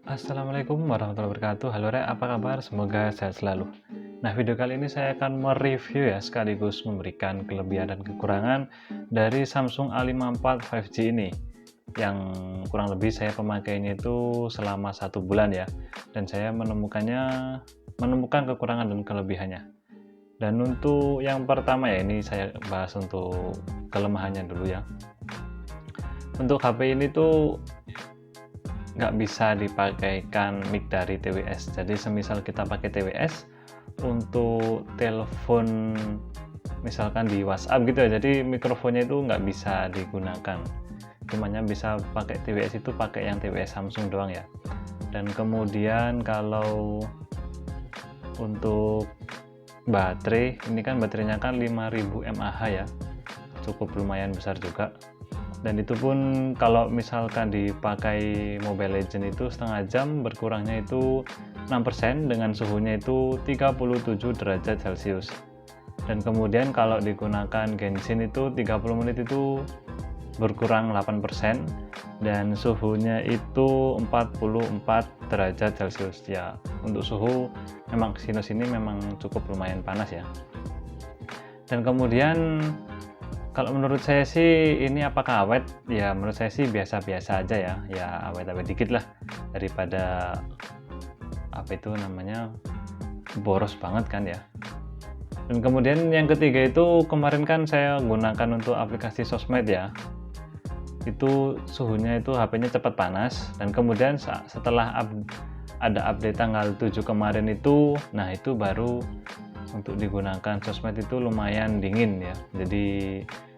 Assalamualaikum warahmatullahi wabarakatuh. Halo Rek, apa kabar? Semoga sehat selalu. Nah, video kali ini saya akan mereview ya, sekaligus memberikan kelebihan dan kekurangan dari Samsung A54 5G ini. Yang kurang lebih saya pemakainya itu selama 1 bulan ya. Dan saya menemukan kekurangan dan kelebihannya. Dan untuk yang pertama ya, ini saya bahas untuk kelemahannya dulu ya. Untuk HP ini tuh nggak bisa dipakaikan mic dari TWS. Jadi semisal kita pakai TWS untuk telepon misalkan di WhatsApp gitu ya, jadi mikrofonnya itu nggak bisa digunakan, cumanya bisa pakai TWS, itu pakai yang TWS Samsung doang ya. Dan kemudian kalau untuk baterai, ini kan baterainya kan 5000 mAh ya, cukup lumayan besar juga. Dan itu pun kalau misalkan dipakai Mobile Legends itu setengah jam, berkurangnya itu 6% dengan suhunya itu 37 derajat Celcius. Dan kemudian kalau digunakan Genshin itu 30 menit itu berkurang 8% dan suhunya itu 44 derajat Celcius ya. Untuk suhu memang sinus ini memang cukup lumayan panas ya. Dan kemudian kalau menurut saya sih ini apakah awet? Ya menurut saya sih biasa-biasa aja ya. Ya awet-awet dikit lah daripada apa itu namanya boros banget kan ya. Dan kemudian yang ketiga itu kemarin kan saya gunakan untuk aplikasi sosmed ya. Itu suhunya itu HP-nya cepat panas, dan kemudian setelah ada update tanggal 7 kemarin itu, nah itu baru untuk digunakan sosmed itu lumayan dingin ya. Jadi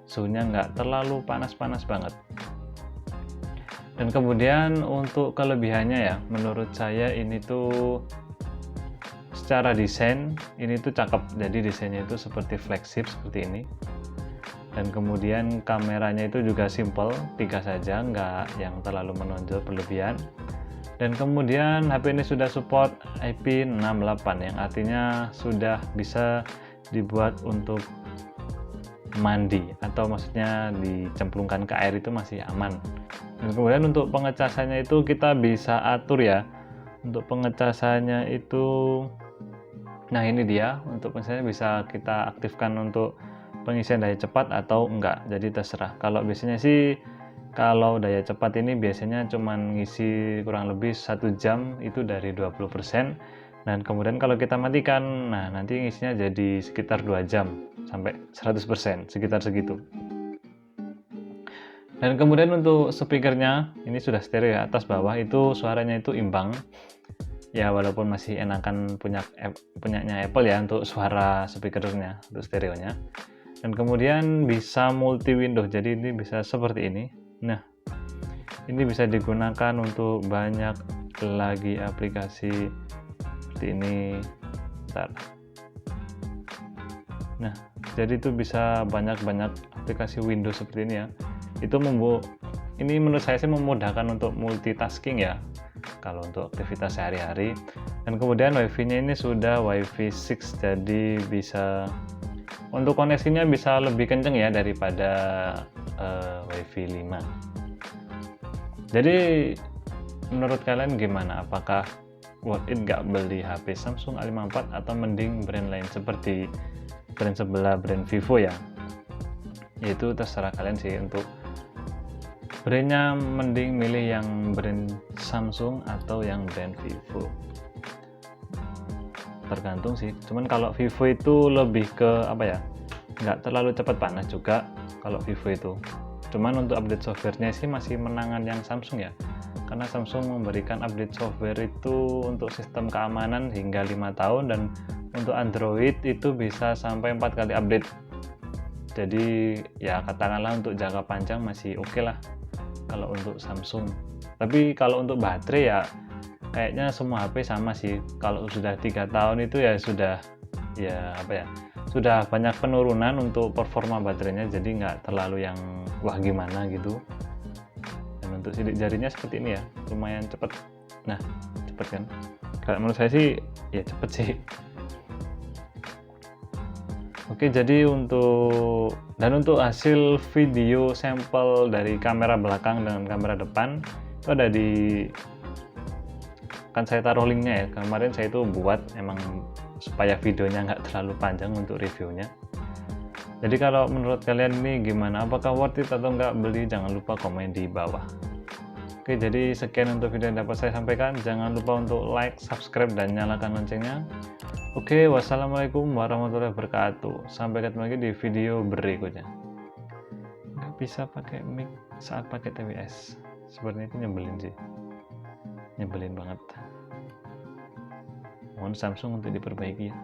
suhunya nggak terlalu panas-panas banget. Dan kemudian untuk kelebihannya ya, menurut saya ini tuh secara desain ini tuh cakep. Jadi desainnya itu seperti flagship seperti ini. Dan kemudian kameranya itu juga simple, 3 saja, nggak yang terlalu menonjol berlebihan. Dan kemudian HP ini sudah support IP68 yang artinya sudah bisa dibuat untuk mandi, atau maksudnya dicemplungkan ke air itu masih aman. Dan kemudian untuk pengecasannya itu kita bisa atur ya. Untuk pengecasannya itu, nah ini dia, untuk pengecasannya bisa kita aktifkan untuk pengisian daya cepat atau enggak, jadi terserah. Kalau biasanya sih kalau daya cepat ini biasanya cuman ngisi kurang lebih 1 jam itu dari 20%. Dan kemudian kalau kita matikan, nah nanti ngisinya jadi sekitar 2 jam sampai 100%, sekitar segitu. Dan kemudian untuk speakernya ini sudah stereo ya, atas bawah itu suaranya itu imbang ya, walaupun masih enakan punyanya Apple ya untuk suara speakernya, untuk stereonya. Dan kemudian bisa multi window, jadi ini bisa seperti ini. Nah ini bisa digunakan untuk banyak lagi aplikasi seperti ini. Bentar. Nah jadi itu bisa banyak aplikasi Windows seperti ini ya. Itu ini menurut saya sih memudahkan untuk multitasking ya, kalau untuk aktivitas sehari-hari. Dan kemudian wifi-nya ini sudah Wi-Fi 6, jadi bisa untuk koneksinya bisa lebih kenceng ya daripada Wi-Fi 5. Jadi menurut kalian gimana? Apakah worth it nggak beli HP Samsung A54 atau mending brand lain seperti brand sebelah, brand Vivo ya? Itu terserah kalian sih. Untuk brandnya mending milih yang brand Samsung atau yang brand Vivo, tergantung sih. Cuman kalau Vivo itu lebih ke apa ya, nggak terlalu cepat panas juga kalau Vivo itu. Cuman untuk update softwarenya sih masih menangan yang Samsung ya, karena Samsung memberikan update software itu untuk sistem keamanan hingga 5 tahun, dan untuk Android itu bisa sampai 4 kali update. Jadi ya katakanlah untuk jangka panjang masih oke lah kalau untuk Samsung. Tapi kalau untuk baterai ya kayaknya semua HP sama sih. Kalau sudah 3 tahun itu ya sudah, ya apa ya, sudah banyak penurunan untuk performa baterainya, jadi nggak terlalu yang wah gimana gitu. Dan untuk sidik jarinya seperti ini ya, lumayan cepet. Nah cepet kan, kalau menurut saya sih ya cepet sih. Oke, jadi untuk hasil video sampel dari kamera belakang dengan kamera depan itu ada di kan saya taruh linknya ya, kemarin saya itu buat emang supaya videonya nggak terlalu panjang untuk reviewnya. Jadi kalau menurut kalian ini gimana, apakah worth it atau nggak beli, jangan lupa komen di bawah. Oke, jadi sekian untuk video yang dapat saya sampaikan. Jangan lupa untuk like, subscribe, dan nyalakan loncengnya. Oke, wassalamualaikum warahmatullahi wabarakatuh. Sampai ketemu lagi di video berikutnya. Nggak bisa pakai mic saat pakai TWS. Sebenarnya itu nyebelin sih. Nyebelin banget. Mohon Samsung untuk diperbaiki ya.